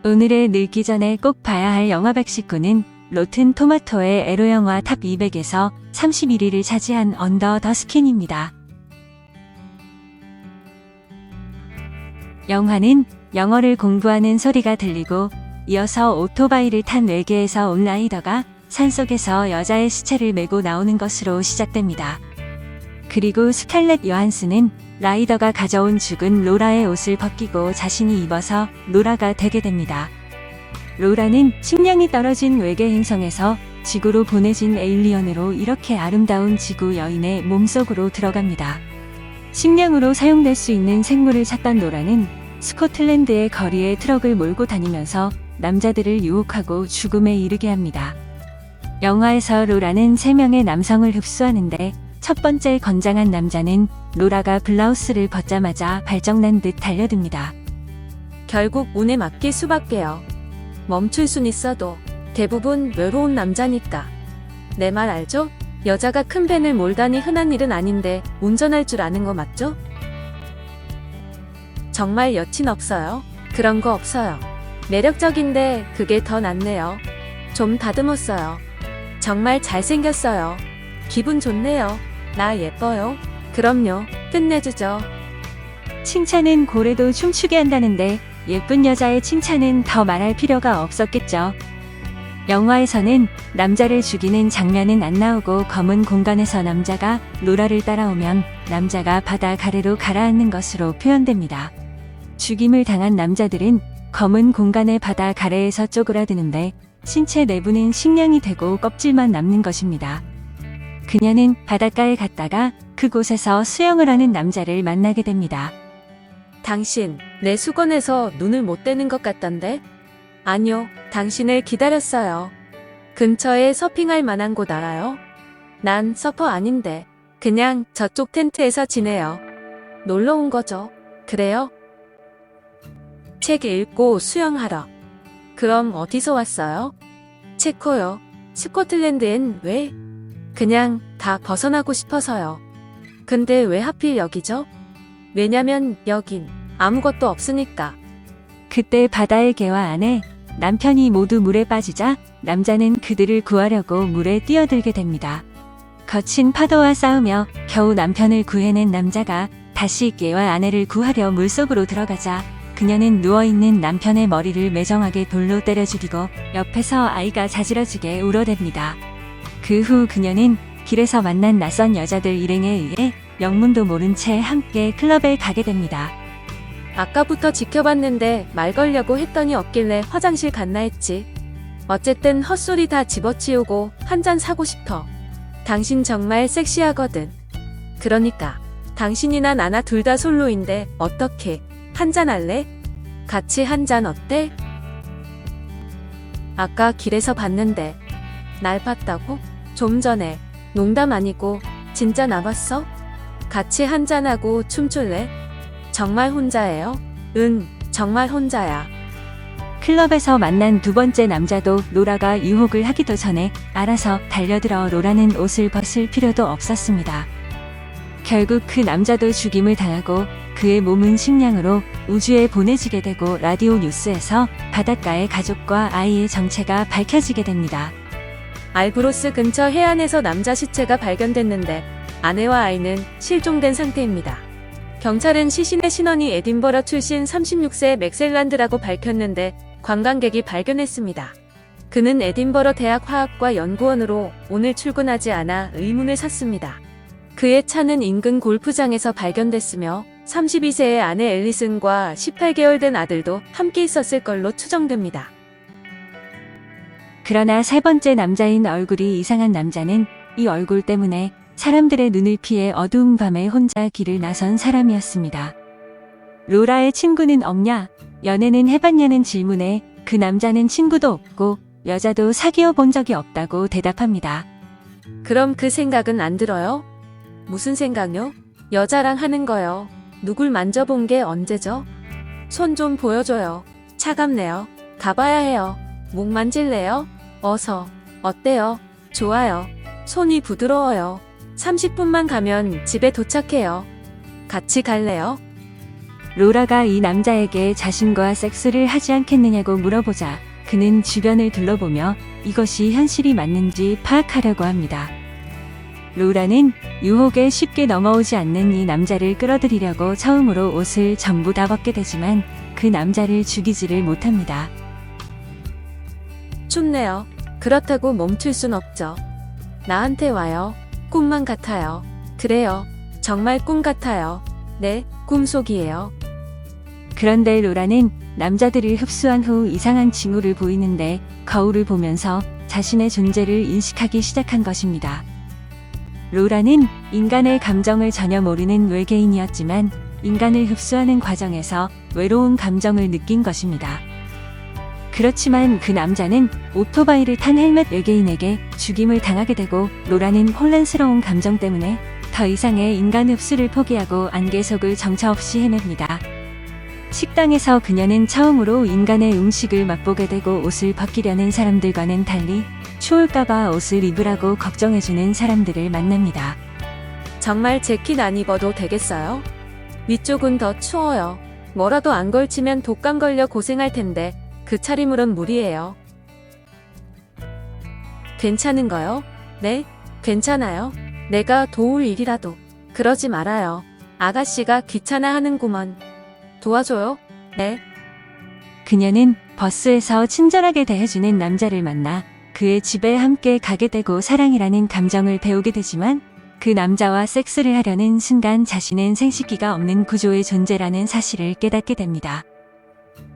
오늘의 늙기 전에 꼭 봐야 할 영화 119는 로튼 토마토의 에로 영화 탑 200에서 31위를 차지한 언더 더 스킨입니다. 영화는 영어를 공부하는 소리가 들리고 이어서 오토바이를 탄 외계에서 온 라이더가 산속에서 여자의 시체를 메고 나오는 것으로 시작됩니다. 그리고 스칼렛 요한슨은 라이더가 가져온 죽은 로라의 옷을 벗기고 자신이 입어서 로라가 되게 됩니다. 로라는 식량이 떨어진 외계 행성에서 지구로 보내진 에일리언으로 이렇게 아름다운 지구 여인의 몸속으로 들어갑니다. 식량으로 사용될 수 있는 생물을 찾던 로라는 스코틀랜드의 거리에 트럭을 몰고 다니면서 남자들을 유혹하고 죽음에 이르게 합니다. 영화에서 로라는 3명의 남성을 흡수하는데 첫 번째 건장한 남자는 로라가 블라우스를 벗자마자 발정난 듯 달려듭니다. 결국 운에 맡길 수밖에요. 멈출 순 있어도 대부분 외로운 남자니까. 내 말 알죠? 여자가 큰 밴을 몰다니 흔한 일은 아닌데 운전할 줄 아는 거 맞죠? 정말 여친 없어요? 그런 거 없어요. 매력적인데 그게 더 낫네요. 좀 다듬었어요. 정말 잘생겼어요. 기분 좋네요. 나 예뻐요? 그럼요. 끝내주죠. 칭찬은 고래도 춤추게 한다는데 예쁜 여자의 칭찬은 더 말할 필요가 없었겠죠. 영화에서는 남자를 죽이는 장면은 안 나오고 검은 공간에서 남자가 로라를 따라오면 남자가 바다 가래로 가라앉는 것으로 표현됩니다. 죽임을 당한 남자들은 검은 공간의 바다 가래에서 쪼그라드는데 신체 내부는 식량이 되고 껍질만 남는 것입니다. 그녀는 바닷가에 갔다가 그곳에서 수영을 하는 남자를 만나게 됩니다. 당신, 내 수건에서 눈을 못 떼는 것 같던데? 아니요, 당신을 기다렸어요. 근처에 서핑할 만한 곳 알아요? 난 서퍼 아닌데, 그냥 저쪽 텐트에서 지내요. 놀러 온 거죠. 그래요? 책 읽고 수영하러. 그럼 어디서 왔어요? 체코요. 스코틀랜드엔 왜? 그냥 다 벗어나고 싶어서요. 근데 왜 하필 여기죠? 왜냐면 여긴 아무것도 없으니까. 그때 바다의 개와 아내, 남편이 모두 물에 빠지자 남자는 그들을 구하려고 물에 뛰어들게 됩니다. 거친 파도와 싸우며 겨우 남편을 구해낸 남자가 다시 개와 아내를 구하려 물속으로 들어가자 그녀는 누워있는 남편의 머리를 매정하게 돌로 때려 죽이고 옆에서 아이가 자지러지게 울어댑니다. 그 후 그녀는 길에서 만난 낯선 여자들 일행에 의해 영문도 모른 채 함께 클럽에 가게 됩니다. 아까부터 지켜봤는데 말 걸려고 했더니 없길래 화장실 갔나 했지. 어쨌든 헛소리 다 집어치우고 한 잔 사고 싶어. 당신 정말 섹시하거든. 그러니까 당신이나 나나 둘 다 솔로인데 어떻게 한 잔 할래? 같이 한 잔 어때? 아까 길에서 봤는데. 날 봤다고? 좀 전에. 농담 아니고 진짜 나 봤어? 같이 한 잔하고 춤출래? 정말 혼자예요? 응, 정말 혼자야. 클럽에서 만난 두 번째 남자도 로라가 유혹을 하기도 전에 알아서 달려들어 로라는 옷을 벗을 필요도 없었습니다. 결국 그 남자도 죽임을 당하고 그의 몸은 식량으로 우주에 보내지게 되고 라디오 뉴스에서 바닷가의 가족과 아이의 정체가 밝혀지게 됩니다. 알브로스 근처 해안에서 남자 시체가 발견됐는데 아내와 아이는 실종된 상태입니다. 경찰은 시신의 신원이 에딘버러 출신 36세 맥셀란드라고 밝혔는데 관광객이 발견했습니다. 그는 에딘버러 대학 화학과 연구원으로 오늘 출근하지 않아 의문을 샀습니다. 그의 차는 인근 골프장에서 발견됐으며 32세의 아내 앨리슨과 18개월 된 아들도 함께 있었을 걸로 추정됩니다. 그러나 세 번째 남자인 얼굴이 이상한 남자는 이 얼굴 때문에 사람들의 눈을 피해 어두운 밤에 혼자 길을 나선 사람이었습니다. 로라의 친구는 없냐? 연애는 해봤냐는 질문에 그 남자는 친구도 없고 여자도 사귀어 본 적이 없다고 대답합니다. 그럼 그 생각은 안 들어요? 무슨 생각요? 여자랑 하는 거요. 누굴 만져본 게 언제죠? 손 좀 보여줘요. 차갑네요. 가봐야 해요. 목 만질래요? 어서. 어때요? 좋아요. 손이 부드러워요. 30분만 가면 집에 도착해요. 같이 갈래요? 로라가 이 남자에게 자신과 섹스를 하지 않겠느냐고 물어보자 그는 주변을 둘러보며 이것이 현실이 맞는지 파악하려고 합니다. 로라는 유혹에 쉽게 넘어오지 않는 이 남자를 끌어들이려고 처음으로 옷을 전부 다 벗게 되지만 그 남자를 죽이지를 못합니다. 춥네요. 그렇다고 멈출 순 없죠. 나한테 와요. 꿈만 같아요. 그래요. 정말 꿈 같아요. 네, 꿈속이에요. 그런데 로라는 남자들을 흡수한 후 이상한 징후를 보이는데 거울을 보면서 자신의 존재를 인식하기 시작한 것입니다. 로라는 인간의 감정을 전혀 모르는 외계인이었지만 인간을 흡수하는 과정에서 외로운 감정을 느낀 것입니다. 그렇지만 그 남자는 오토바이를 탄 헬멧 외계인에게 죽임을 당하게 되고 로라는 혼란스러운 감정 때문에 더 이상의 인간 흡수를 포기하고 안개 속을 정처 없이 헤맵니다. 식당에서 그녀는 처음으로 인간의 음식을 맛보게 되고 옷을 벗기려는 사람들과는 달리 추울까봐 옷을 입으라고 걱정해주는 사람들을 만납니다. 정말 재킷 안 입어도 되겠어요? 위쪽은 더 추워요. 뭐라도 안 걸치면 독감 걸려 고생할 텐데 그 차림으론 무리예요. 괜찮은가요? 네, 괜찮아요. 내가 도울 일이라도. 그러지 말아요. 아가씨가 귀찮아하는구먼. 도와줘요? 네. 그녀는 버스에서 친절하게 대해주는 남자를 만나 그의 집에 함께 가게 되고 사랑이라는 감정을 배우게 되지만 그 남자와 섹스를 하려는 순간 자신은 생식기가 없는 구조의 존재라는 사실을 깨닫게 됩니다.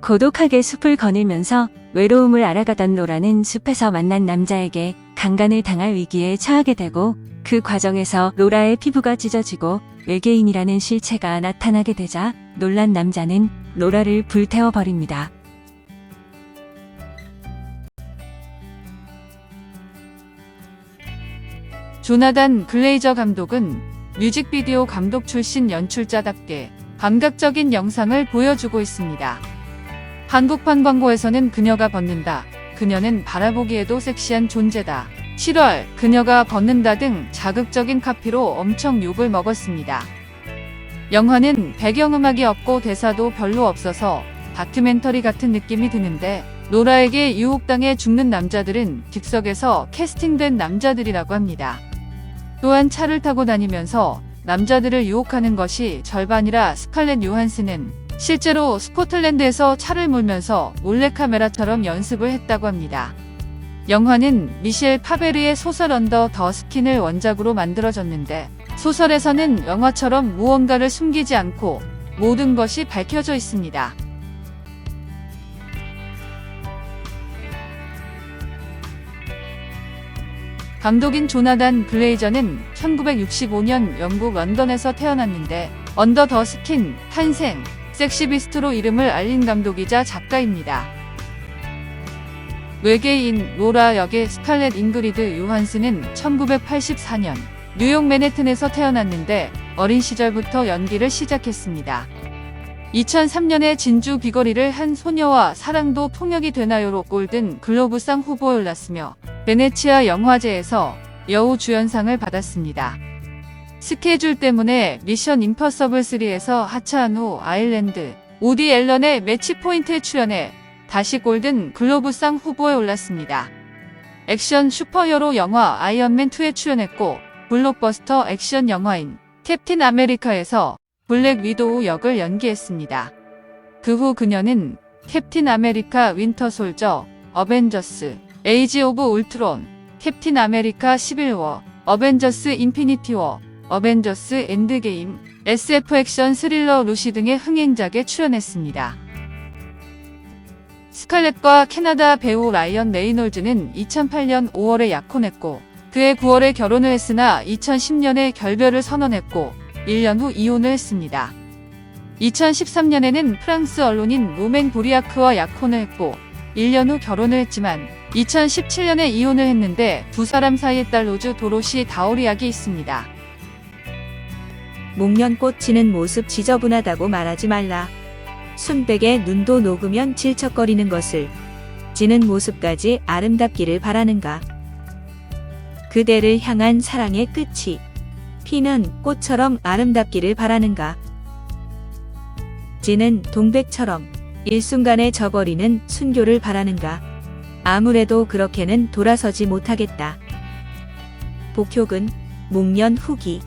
고독하게 숲을 거닐면서 외로움을 알아가던 로라는 숲에서 만난 남자에게 강간을 당할 위기에 처하게 되고 그 과정에서 로라의 피부가 찢어지고 외계인이라는 실체가 나타나게 되자 놀란 남자는 로라를 불태워버립니다. 조나단 글레이저 감독은 뮤직비디오 감독 출신 연출자답게 감각적인 영상을 보여주고 있습니다. 한국판 광고에서는 그녀가 벗는다, 그녀는 바라보기에도 섹시한 존재다, 7월 그녀가 벗는다 등 자극적인 카피로 엄청 욕을 먹었습니다. 영화는 배경음악이 없고 대사도 별로 없어서 다큐멘터리 같은 느낌이 드는데 로라에게 유혹당해 죽는 남자들은 즉석에서 캐스팅된 남자들이라고 합니다. 또한 차를 타고 다니면서 남자들을 유혹하는 것이 절반이라 스칼렛 요한슨은 실제로 스코틀랜드에서 차를 몰면서 몰래카메라처럼 연습을 했다고 합니다. 영화는 미셸 파베르의 소설 언더 더 스킨을 원작으로 만들어졌는데 소설에서는 영화처럼 무언가를 숨기지 않고 모든 것이 밝혀져 있습니다. 감독인 조나단 글레이저는 1965년 영국 런던에서 태어났는데 언더 더 스킨, 탄생, 섹시비스트로 이름을 알린 감독이자 작가입니다. 외계인 로라 역의 스칼렛 잉그리드 요한슨은 1984년 뉴욕 맨해튼에서 태어났는데 어린 시절부터 연기를 시작했습니다. 2003년에 진주 비거리를 한 소녀와 사랑도 통역이 되나요로 골든 글로브상 후보에 올랐으며 베네치아 영화제에서 여우 주연상을 받았습니다. 스케줄 때문에 미션 임퍼서블 3에서 하차한 후 아일랜드, 우디 앨런의 매치 포인트에 출연해 다시 골든 글로브상 후보에 올랐습니다. 액션 슈퍼히어로 영화 아이언맨 2에 출연했고 블록버스터 액션 영화인 캡틴 아메리카에서 블랙 위도우 역을 연기했습니다. 그 후 그녀는 캡틴 아메리카 윈터 솔저, 어벤져스, 에이지 오브 울트론, 캡틴 아메리카 시빌워, 어벤져스 인피니티 워, 어벤져스 엔드게임, SF 액션 스릴러 루시 등의 흥행작에 출연했습니다. 스칼렛과 캐나다 배우 라이언 레이놀즈는 2008년 5월에 약혼했고 그해 9월에 결혼을 했으나 2010년에 결별을 선언했고 1년 후 이혼을 했습니다. 2013년에는 프랑스 언론인 로맹 보리아크와 약혼을 했고 1년 후 결혼을 했지만 2017년에 이혼을 했는데 두 사람 사이에 딸 로즈 도로시 다오리악이 있습니다. 목련꽃 지는 모습 지저분하다고 말하지 말라. 순백에 눈도 녹으면 질척거리는 것을 지는 모습까지 아름답기를 바라는가. 그대를 향한 사랑의 끝이 피는 꽃처럼 아름답기를 바라는가. 진은 동백처럼 일순간에 져버리는 순교를 바라는가. 아무래도 그렇게는 돌아서지 못하겠다. 복효근, 목련 후기.